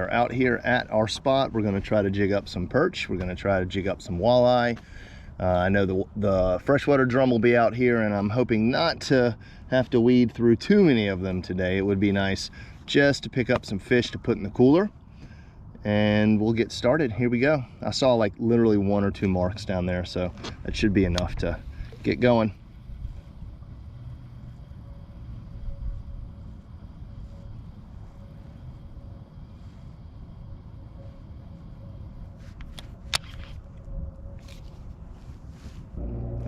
are out here at our spot. We're going to try to jig up some perch. We're going to try to jig up some walleye. I know the freshwater drum will be out here, and I'm hoping not to have to weed through too many of them today. It would be nice just to pick up some fish to put in the cooler, and we'll get started. Here we go. I saw like literally 1 or 2 marks down there, so that should be enough to get going.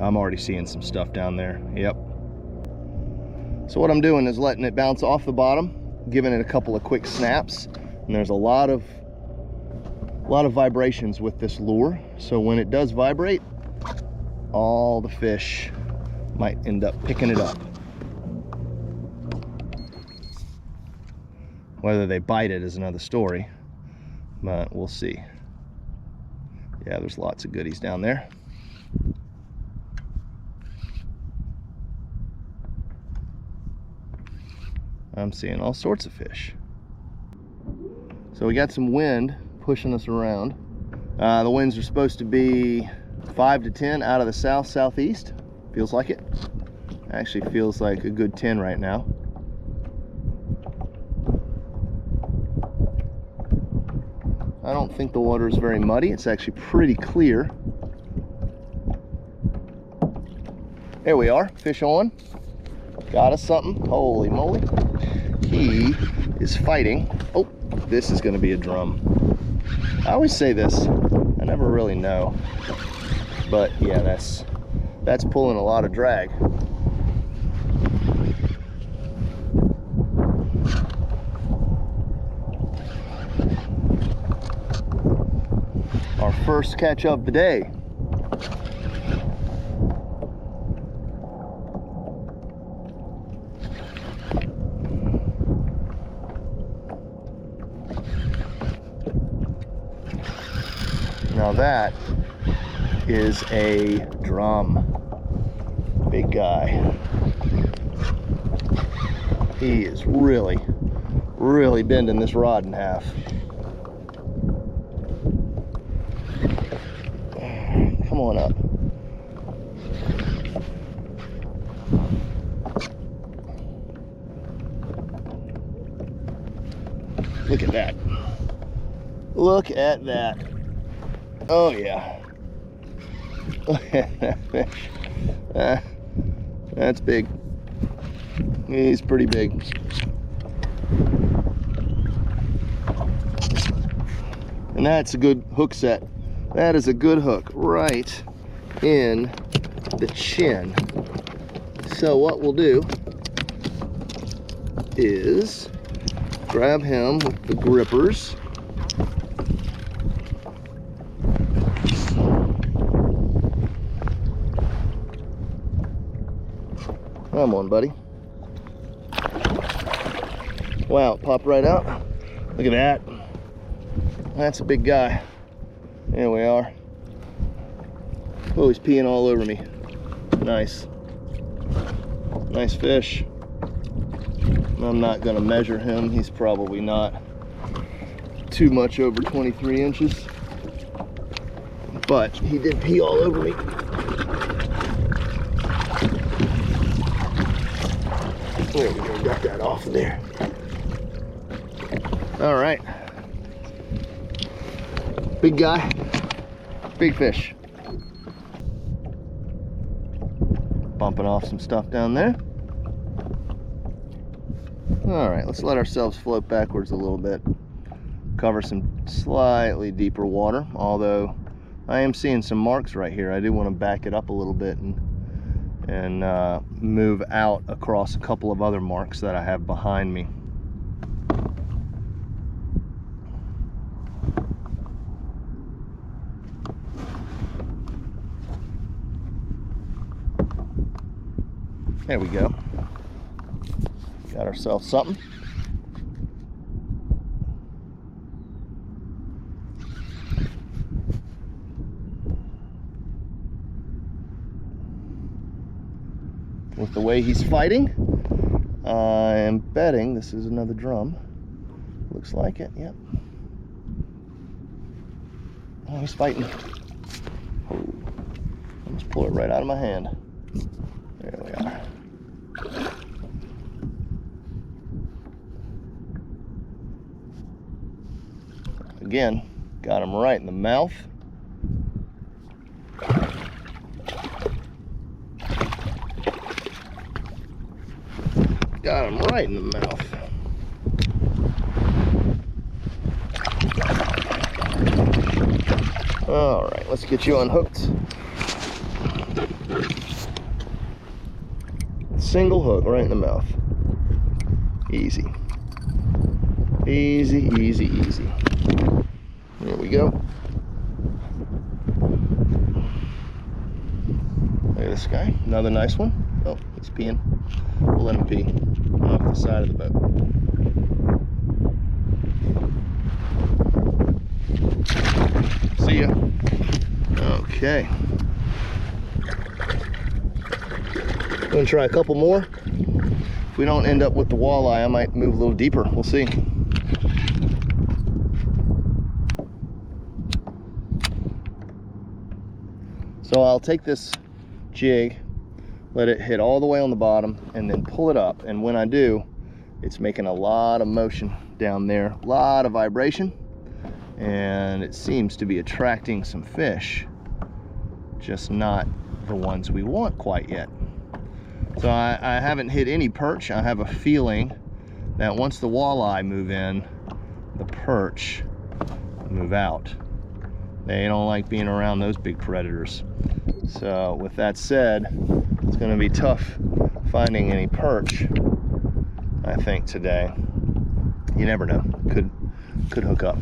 I'm already seeing some stuff down there. Yep. So what I'm doing is letting it bounce off the bottom, giving it a couple of quick snaps, and there's a lot of vibrations with this lure. So when it does vibrate, all the fish might end up picking it up. Whether they bite it is another story, but we'll see. Yeah, there's lots of goodies down there. I'm seeing all sorts of fish. So we got some wind pushing us around. The winds are supposed to be 5 to 10 out of the southeast. Feels like it. Actually feels like a good 10 right now. I don't think the water is very muddy. It's actually pretty clear. There we are, fish on. Got us something. Holy moly. He is fighting. Oh, this is going to be a drum. I always say this. I never really know. But yeah, that's pulling a lot of drag. Our first catch of the day. Now that is a drum. Big guy. He is really bending this rod in half. Come on up. Look at that. Look at that. Oh yeah. Look at that fish. That's big. He's pretty big. And that's a good hook set. That is a good hook right in the chin. So what we'll do is grab him with the grippers. Come on, buddy. Wow, it popped right out. Look at that. That's a big guy. There we are. Oh, he's peeing all over me. Nice. Nice fish. I'm not gonna measure him. He's probably not too much over 23 inches. But he did pee all over me. There we go, got that off there. All right. Big guy, big fish. Bumping off some stuff down there. All right, let's let ourselves float backwards a little bit. Cover some slightly deeper water, although I am seeing some marks right here. I do want to back it up a little bit and move out across a couple of other marks that I have behind me. There we go. Got ourselves something. With the way he's fighting, I am betting this is another drum. Looks like it, yep. Oh, he's fighting. Oh, let's pull it right out of my hand. There we are. Again, got him right in the mouth. Got him right in the mouth. All right, let's get you unhooked. Single hook right in the mouth. Easy. Easy, easy, easy. There we go. Look at this guy. Another nice one. Oh, he's peeing. We'll let him pee off the side of the boat. See ya. Okay. I'm gonna try a couple more. If we don't end up with the walleye, I might move a little deeper. We'll see. So I'll take this jig, let it hit all the way on the bottom, and then pull it up. And when I do, it's making a lot of motion down there, a lot of vibration, and it seems to be attracting some fish, just not the ones we want quite yet. So I haven't hit any perch. I have a feeling that once the walleye move in, the perch move out. They don't like being around those big predators. So with that said, it's going to be tough finding any perch, I think, today. You never know. Could hook up.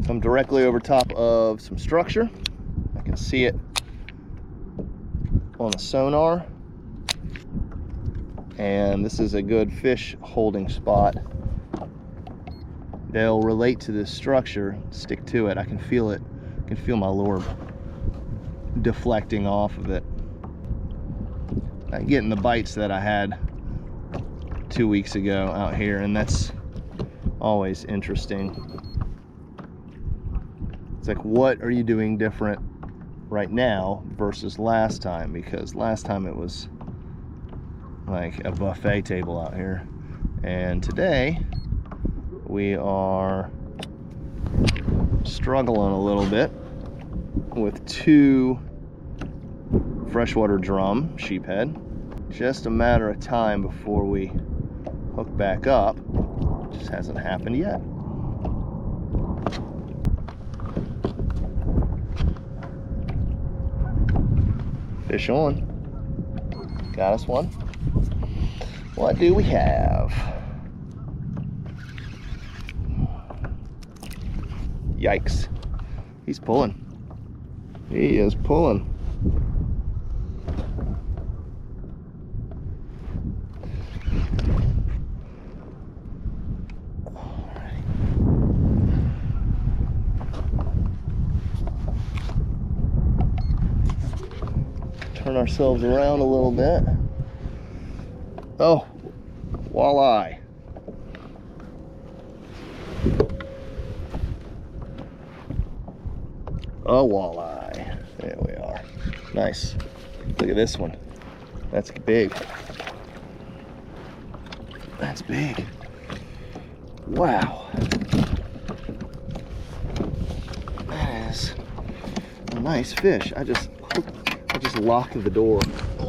So I'm directly over top of some structure. I can see it on the sonar. And this is a good fish holding spot. They'll relate to this structure, stick to it. I can feel it. I can feel my lure deflecting off of it. I'm getting the bites that I had 2 weeks ago out here, and that's always interesting. It's like, what are you doing different right now versus last time? Because last time it was like a buffet table out here, and today we are struggling a little bit with 2 freshwater drum sheephead. Just a matter of time before we hook back up. Just hasn't happened yet. Fish on. Got us one. What do we have? Yikes. He's pulling. He is pulling. Turn ourselves around a little bit. Oh, walleye. A walleye. There we are. Nice. Look at this one. That's big. That's big. Wow. That is a nice fish. I just locked the door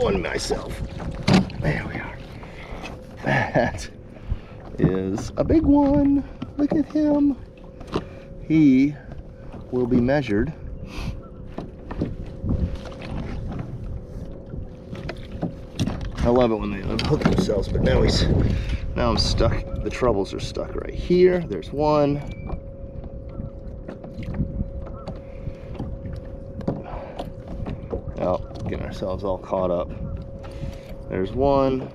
on myself. There we are. That is a big one. Look at him. He will be measured. I love it when they unhook themselves, but now I'm stuck. The troubles are stuck right here. There's one. Oh, getting ourselves all caught up. There's one.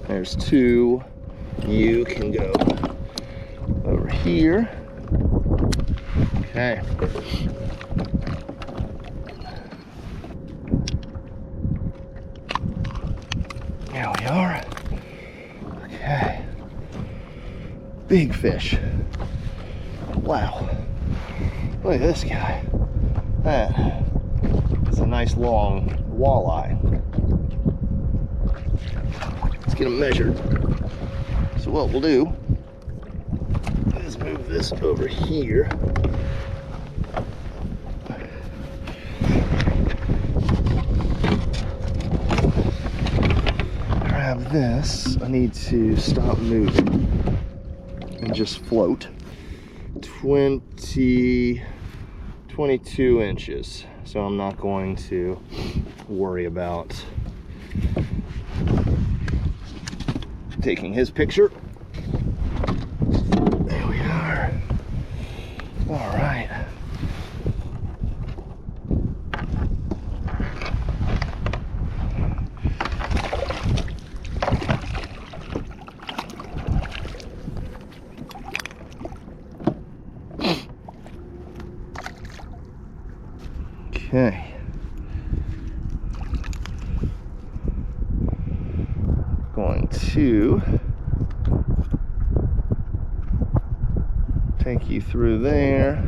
There's 2. You can go over here. Okay. There we are. Okay. big fish. Wow. Look at this guy. That's a nice long walleye. Let's get him measured. So what we'll do is move this over here. Grab this. I need to stop moving and just float. 22 inches. So I'm not going to worry about taking his picture. There we are. All right. Okay. Going to take you through there.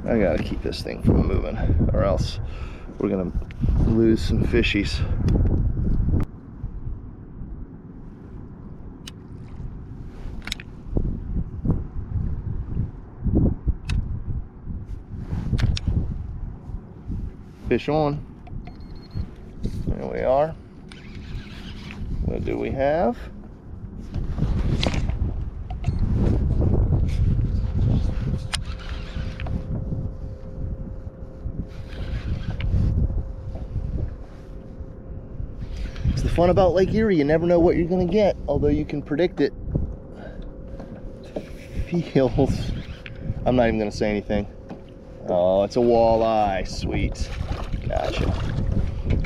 I gotta keep this thing from moving, or else we're gonna lose some fishies. Fish on. There we are. What do we have? It's the fun about Lake Erie. You never know what you're going to get, although you can predict it. Feels. I'm not even going to say anything. Oh, it's a walleye. Sweet. Gotcha.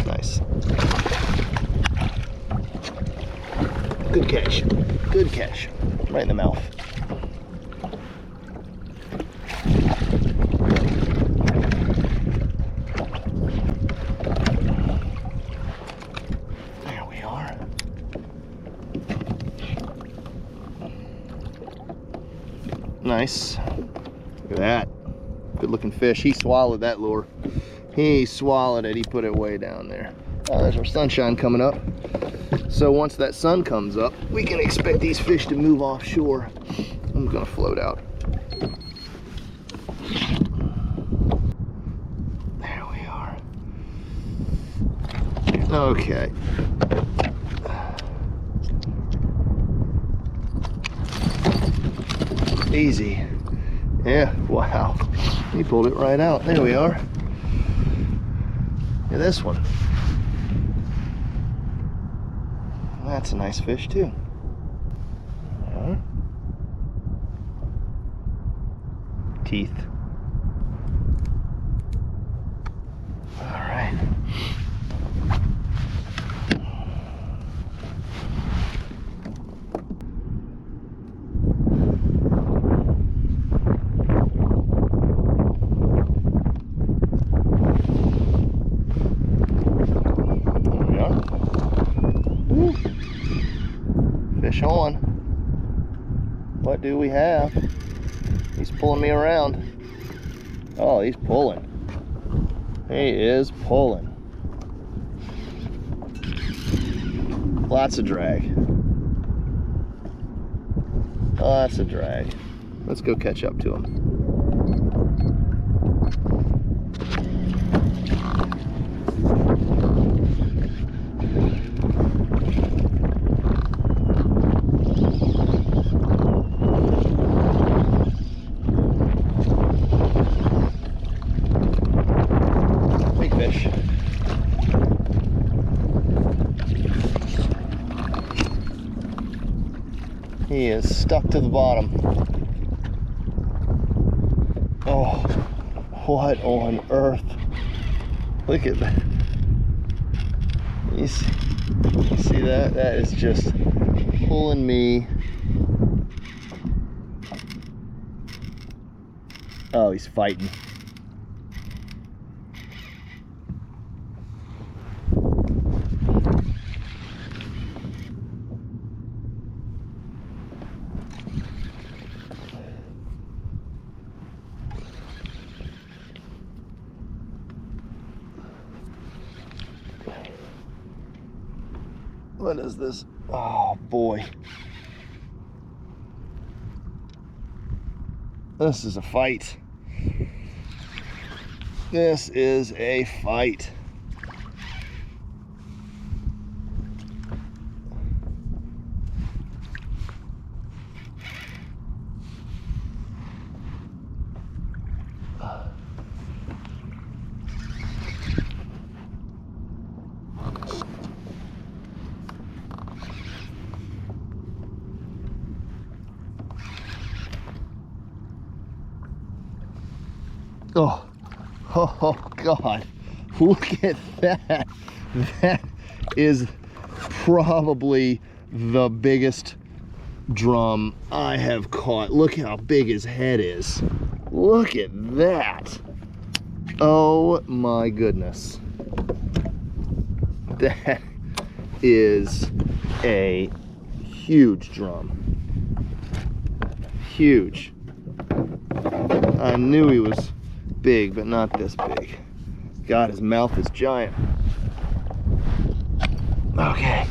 Nice. Good catch. Good catch. Right in the mouth. There we are. Nice. Look at that. Good looking fish. He swallowed that lure. He swallowed it. He put it way down there. Oh, there's our sunshine coming up. So once that sun comes up, we can expect these fish to move offshore. I'm gonna float out. There we are. Okay. Easy. Yeah, wow. He pulled it right out. There we are. Look at this one. That's a nice fish too. Teeth. All right. Fish on. What do we have? He's pulling me around. Oh, he's pulling. He is pulling. Lots of drag. Lots of drag. Let's go catch up to him. He is stuck to the bottom. Oh, what on earth? Look at that. You see that? That is just pulling me. Oh, he's fighting. What is this? Oh boy. This is a fight. This is a fight. Oh God, look at that. That is probably the biggest drum I have caught. Look how big his head is. Look at that. Oh my goodness. That is a huge drum. Huge. I knew he was big, but not this big. God, his mouth is giant. Okay.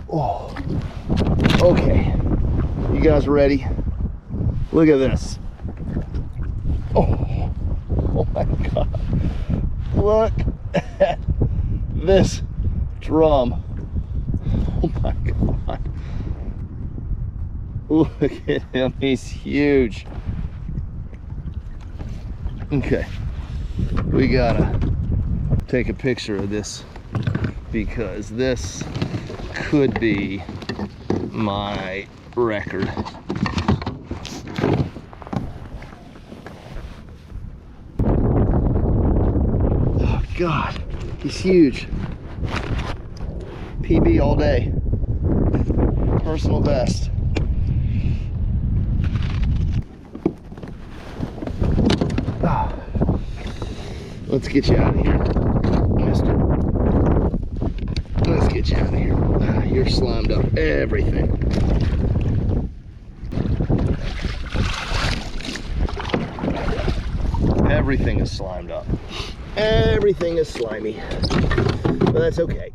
Oh. Okay. You guys ready? Look at this. Oh. Oh my God. Look at this drum. Oh my God. Look at him, he's huge. Okay, we gotta take a picture of this because this could be my record. Oh God, he's huge. PB all day, personal best. Let's get you out of here, mister. Let's get you out of here. You're slimed up everything. Everything is slimed up. Everything is slimy. But that's okay.